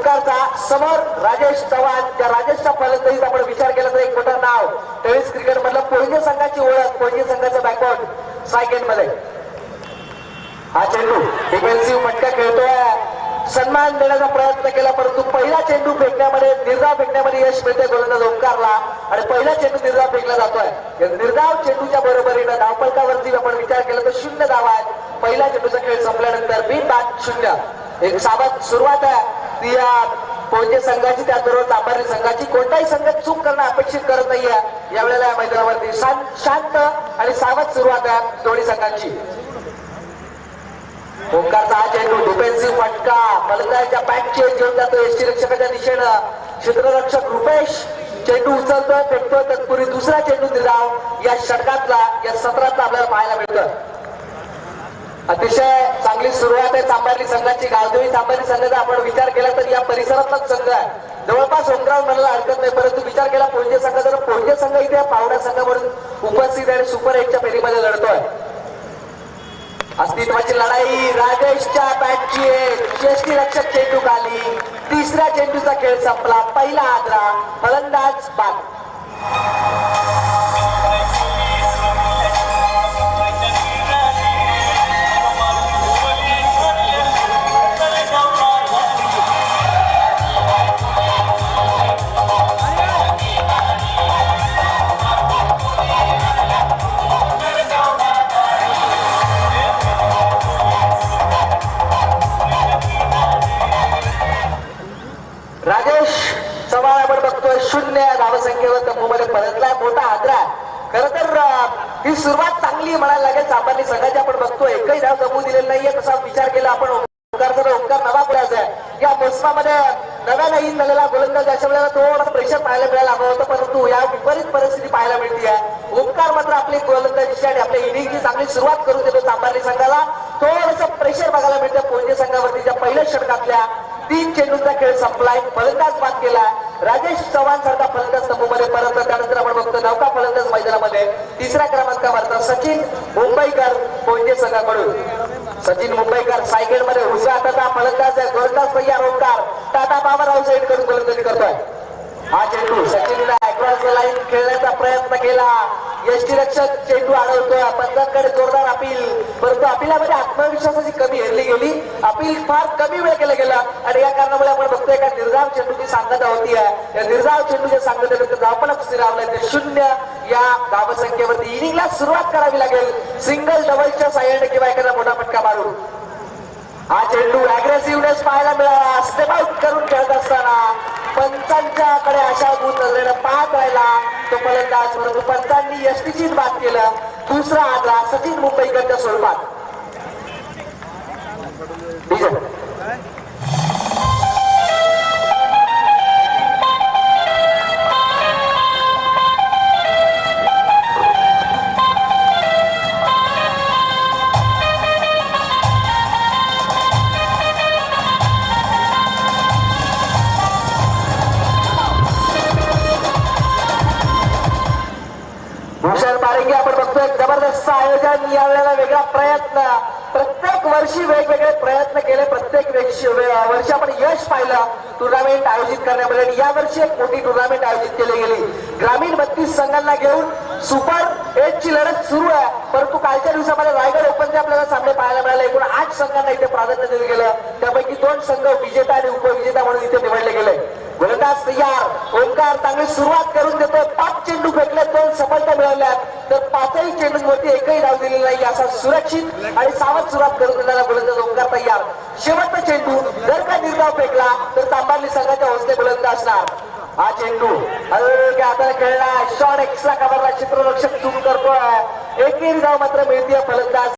ओंकारचा समोर राजेश चव्हाण. त्या राजेशचा फलंदाजीचा आपण विचार केला तर एक मोठं नाव टेनिस क्रिकेट मधलं पोळजे संघाची ओळख, पोळजे संघाचं बॅकवर्ड स्ट्राईक मध्ये. हा चेंडू डिफेन्सिव्ह फटका खेळतोय, सन्मान देण्याचा प्रयत्न केला परंतु पहिला चेंडू फेकण्यामध्ये निर्धाव फेकण्यामध्ये यश मिळते गोलंदाज ओंकारला आणि पहिला चेंडू निर्धाव फेकला जातोय. निर्धाव चेंडूच्या बरोबरीनं धावफलकावरती आपण विचार केला तर 0 धावा आहेत. पहिला चेंडूचा खेळ संपल्यानंतर बिनबाद 0. एक सावध सुरुवात आहे ती पोळजे संघाची, त्याचबरोबर तांबारी संघाची. कोणताही संघ चूक करणं अपेक्षित करत नाहीये यावेळेला या मैदानावरती. शांत आणि सावध सुरुवात आहे दोन्ही संघांची. ओंकारचा हा चेंडू डिफेन्सिव्ह फटका फलंदाजाच्या बॅटचे घेऊन जातो यष्टीरक्षकाच्या दिशेनं. क्षेत्ररक्षक रुपेश चेंडू उचलतोय, फेकतोय. तत्पूर्वी दुसरा चेंडू निर्धाव या षटकातला, या सत्रातला आपल्याला पाहायला मिळतं. अतिशय चांगली सुरुवात आहे तांबारी संघाची. गावदेवी तांबारी संघाचा आपण विचार केला तर या परिसरातलाच संघ आहे, जवळपास होमग्राउंड म्हणायला हरकत नाही. परंतु विचार केला पोळजे संघ, तर पोळजे संघ इथे पावडा संघ म्हणून उपस्थित आणि सुपर 8च्या फेरीमध्ये लढतोय. अस्तित्वाची लढाई राजेशच्या बॅटची यष्टीरक्षक चेंडू खाली. तिसऱ्या चेंडूचा खेळ संपला. पहिला आदरा, फलंदाज बाद. राजेश चव्हाण आपण बघतोय 0 धावसंख्येवर तंबूमध्ये परतलाय. मोठा आदरा. खरं तर ही सुरुवात चांगली म्हणायला लागेल तांबारी संघाची. आपण बघतोय एकही धाव तंबू दिलेला नाहीये. तसा विचार केला आपण ओंकार नवा गोलंदाज आहे या मोसमामध्ये, नव्यानं इन झालेला गोलंदाज. अशा वेळेला थोडं प्रेशर पाहायला मिळायला हवं होतं, परंतु या विपरीत परिस्थिती पाहायला मिळते आहे. ओंकार मात्र आपली गोलंदाजी आणि आपल्या इनिंगची चांगली सुरुवात करून देतो. तांबारी संघाला थोडंसं प्रेशर बघायला मिळतं पोळजे संघावरतीच्या पहिल्या षटकातल्या. 3 चेंडूंचा खेळ संपलाय, फलंदाज बाद केला. राजेश चव्हाण सारखा फलंदाज तंबूमध्ये परतला. त्यानंतर आपण बघतो नौका फलंदाज मैदानामध्ये तिसऱ्या क्रमांकावरचा सचिन मुंबईकर पोळजे संघाकडून. सचिन मुंबईकर सायकलमध्ये उजव्या हाताचा फलंदाज आहे. गोलंदाज तयार Omkar Tata power outside करून गोलंदाजी करतोय. हा चेंडू सचिनने अक्रॉस लाईन खेळण्याचा प्रयत्न केला. यष्टीरक्षक चेंडू अडवतोय. पंचांकडे जोरदार अपील, परंतु अपिलामध्ये आत्मविश्वासाची कमी हेरली गेली. अपील फार कमी वेळ केलं गेलं आणि या कारणामुळे आपण बघतोय का निर्धाव चेंडूची सांगता होती आहे. या निर्धाव चेंडूच्या सांगतेनंतर धावफलक स्थिरावलाय ते 0 या धावसंख्येवरती. इनिंगला सुरुवात करावी लागेल सिंगल डबलच्या साह्याने किंवा एखादा मोठा फटका मारून. हा चेंडू अग्रेसिव्हनेस पाहायला मिळाला. स्टेप आउट करून खेळत असताना पंचांच्याकडे आशाभूत नजरेनं पाहत राहिला तो फलंदाज, परंतु पंचांनी यष्टीचीच बाद केलं. दुसरा आदरा सचिन मुंबईकरच्या स्वरूपात. भूषण बारंगी आपण बघतोय जबरदस्त आयोजन. यावेळेला वेगळा प्रयत्न. प्रत्येक वर्षी वेगवेगळे प्रयत्न केले. प्रत्येक वर्षी आपण यश पाहिलं टुर्नामेंट आयोजित करण्यामध्ये. आणि यावर्षी एक मोठी टुर्नामेंट आयोजित केली गेली. ग्रामीण 32 संघांना घेऊन सुपर 8 ची लढत सुरू आहे. परंतु कालच्या दिवसामध्ये रायगड ओपनचे आपल्याला सामने पाहायला मिळाले. एकूण 8 संघांना इथे प्राधान्य दिलं गेलं. त्यापैकी 2 संघ विजेता आणि उपविजेता म्हणून इथे निवडले गेले. गोलंदाज तयार ओंकार चांगली सुरुवात करून देतो. 5 चेंडू फेकले, 2 सफलता मिळवल्यात. तर 5ही चेंडूंवरती एकही धाव दिलेली नाही. असा सुरक्षित आणि सावध सुरुवात करून देणारा गोलंदाज ओंकार तयार. शेवटचा चेंडू जर का निर्धाव फेकला तर तांबार्ली संघाच्या हौसले बुलंद असणार. हा चेंडू हलक्या हाताने खेळला. शॉट एक्स्ट्रा कव्हरला क्षेत्ररक्षक चूक करतोय. एकही धाव मात्र मिळते फलंदाज